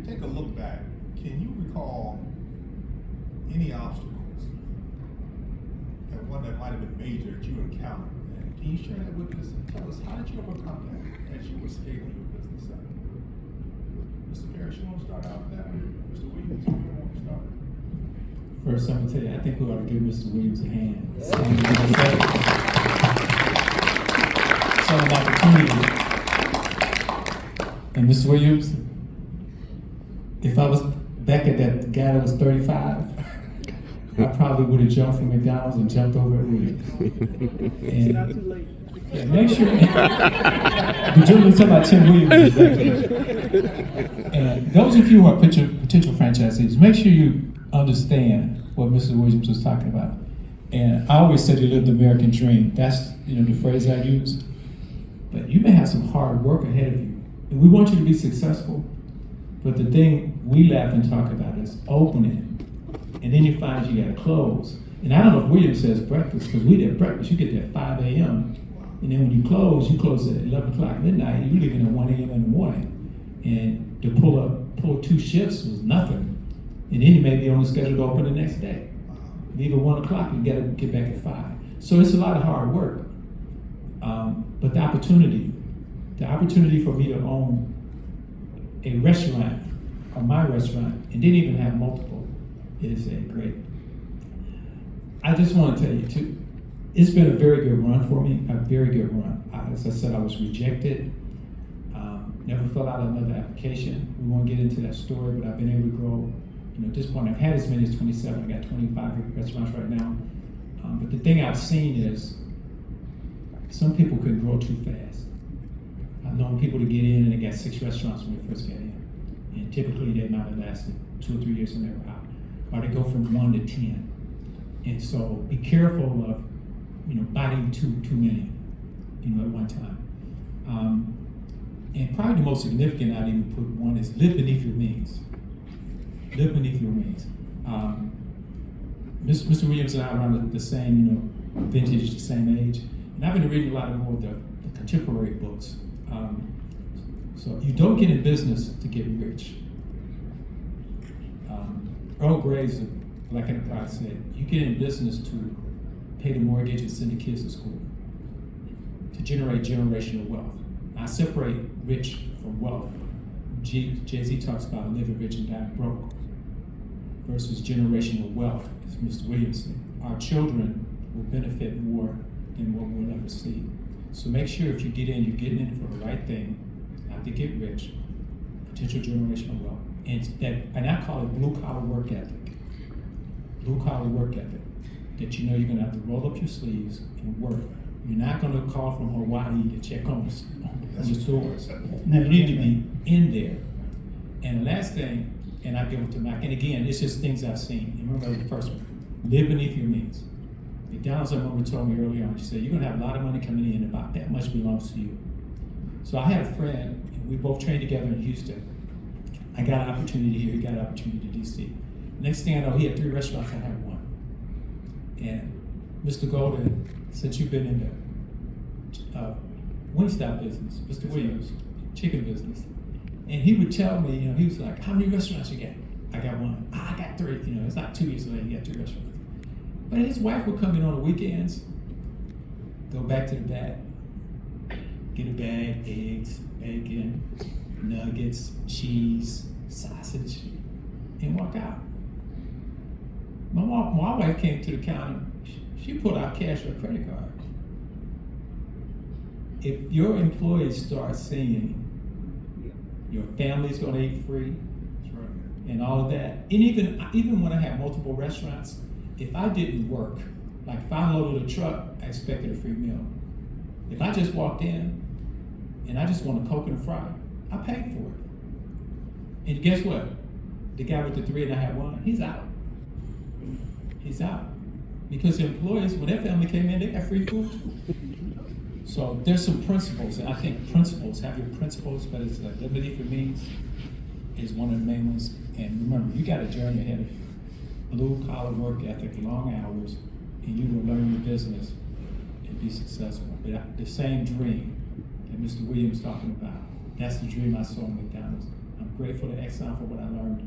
you take a look back, can you recall any obstacles, and one that might have been major that you encountered? And can you share that with us and tell us how did you overcome that as you were scaling your business up? Mr. Parrish, you want to start out with that one? Mr. Williams, you want to start? First, I'm gonna tell you, I think we ought to give Mr. Williams a hand. So an opportunity. And Mr. Williams, if I was back at that guy that was 35, I probably would have jumped from McDonald's and jumped over at Williams. And Not too late. yeah, make sure. The gentleman talking about Tim Williams. And those of you who are potential franchisees, make sure you understand what Mr. Williams was talking about. And I always said you live the American dream. That's the phrase I use. But you may have some hard work ahead of you. And we want you to be successful. But the thing we laugh and talk about is opening. And then you find you gotta close. And I don't know if Williams says breakfast, because we did breakfast, you get there at 5 a.m. And then when you close at 11 o'clock midnight, you're leaving at 1 a.m. in the morning. And to pull 2 shifts was nothing. And then you may be on the schedule to open the next day. Leave at 1 o'clock, you gotta get back at 5. So it's a lot of hard work. But the opportunity for me to own a restaurant, or my restaurant, and didn't even have multiple, is great. I just want to tell you too, it's been a very good run for me, a very good run. As I said, I was rejected, never filled out another application. We won't get into that story, but I've been able to grow. At this point, I've had as many as 27. I got 25 restaurants right now. But the thing I've seen is some people can grow too fast. I've known people to get in and they got 6 restaurants when they first got in. And typically they might have lasted 2 or 3 years and they were out. Or they go from 1 to 10. And so be careful of, biting too many, at one time. And probably the most significant I'd even put one is live beneath your means. Live beneath your means. Mr. Williams and I are around the same, vintage, the same age. And I've been reading a lot more of the contemporary books. So you don't get in business to get rich. Earl Gray's Black Enterprise said, you get in business to pay the mortgage and send the kids to school, to generate generational wealth. I separate rich from wealth. Jay-Z talks about living rich and dying broke versus generational wealth, as Mr. Williams said. Our children will benefit more than what we'll ever see. So make sure if you get in, you're getting in for the right thing, not to get rich, potential generational wealth. And I call it blue collar work ethic. Blue collar work ethic. That you're gonna have to roll up your sleeves and work. You're not gonna call from Hawaii to check on the stores. You need to be in there. And the last thing, and I give it to Mac, and again, it's just things I've seen. You remember the first one, live beneath your means. McDonald's, I remember, told me early on, she said, you're gonna have a lot of money coming in, about that much belongs to you. So I had a friend, and we both trained together in Houston. I got an opportunity here, he got an opportunity to DC. Next thing I know, he had 3 restaurants, I had 1. And Mr. Golden, since you've been in the Wingstop business, Mr. Williams, chicken business, and he would tell me, he was like, how many restaurants you got? I got 1. I got 3. It's not 2 years later, he got 3 restaurants. But his wife would come in on the weekends, go back to the back, get a bag, eggs, bacon, nuggets, cheese, sausage, and walk out. My wife came to the counter, she pulled out cash for a credit card. If your employees start seeing your family's gonna eat free, and all of that, and even when I had multiple restaurants, if I didn't work, like if I unloaded a truck, I expected a free meal. If I just walked in and I just want a Coke and a fry, I paid for it. And guess what? The guy with the 3 and I had 1, he's out. He's out. Because the employees, when their family came in, they got free food too. So there's some principles, and I think principles, have your principles, but it's like live beneath your means is one of the main ones. And remember, you got a journey ahead of you. Blue collar work ethic, long hours, and you will learn your business and be successful. But the same dream that Mr. Williams talking about, that's the dream I saw in McDonald's. I'm grateful to Exxon for what I learned,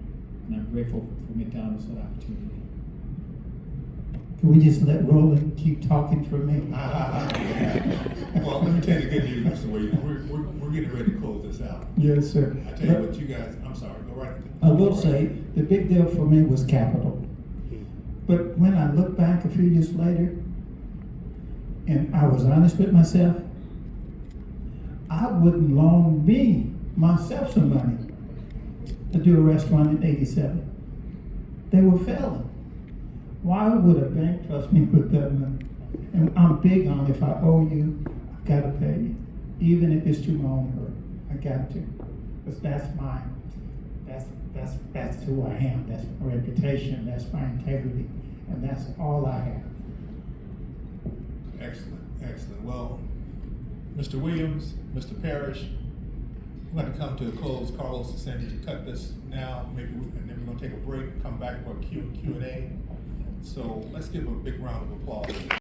and I'm grateful for McDonald's for the opportunity. Can we just let Roland keep talking for me? Well, let me tell you the good news, Mr. Williams. We're getting ready to close this out. Yes, sir. I tell you what, you guys, I'm sorry, go right ahead. I will say, the big deal for me was capital. But when I look back a few years later, and I was honest with myself, I wouldn't loan myself some money to do a restaurant in '87. They were failing. Why would a bank trust me with that money? And I'm big on, if I owe you, I gotta pay you. Even if it's to my own hurt, I got to. Because that's who I am, that's my reputation, that's my integrity, and that's all I have. Excellent, excellent. Well, Mr. Williams, Mr. Parrish, we're going to come to a close. Carlos is saying to cut this now, and then we're going to take a break, come back for a Q&A. So let's give a big round of applause.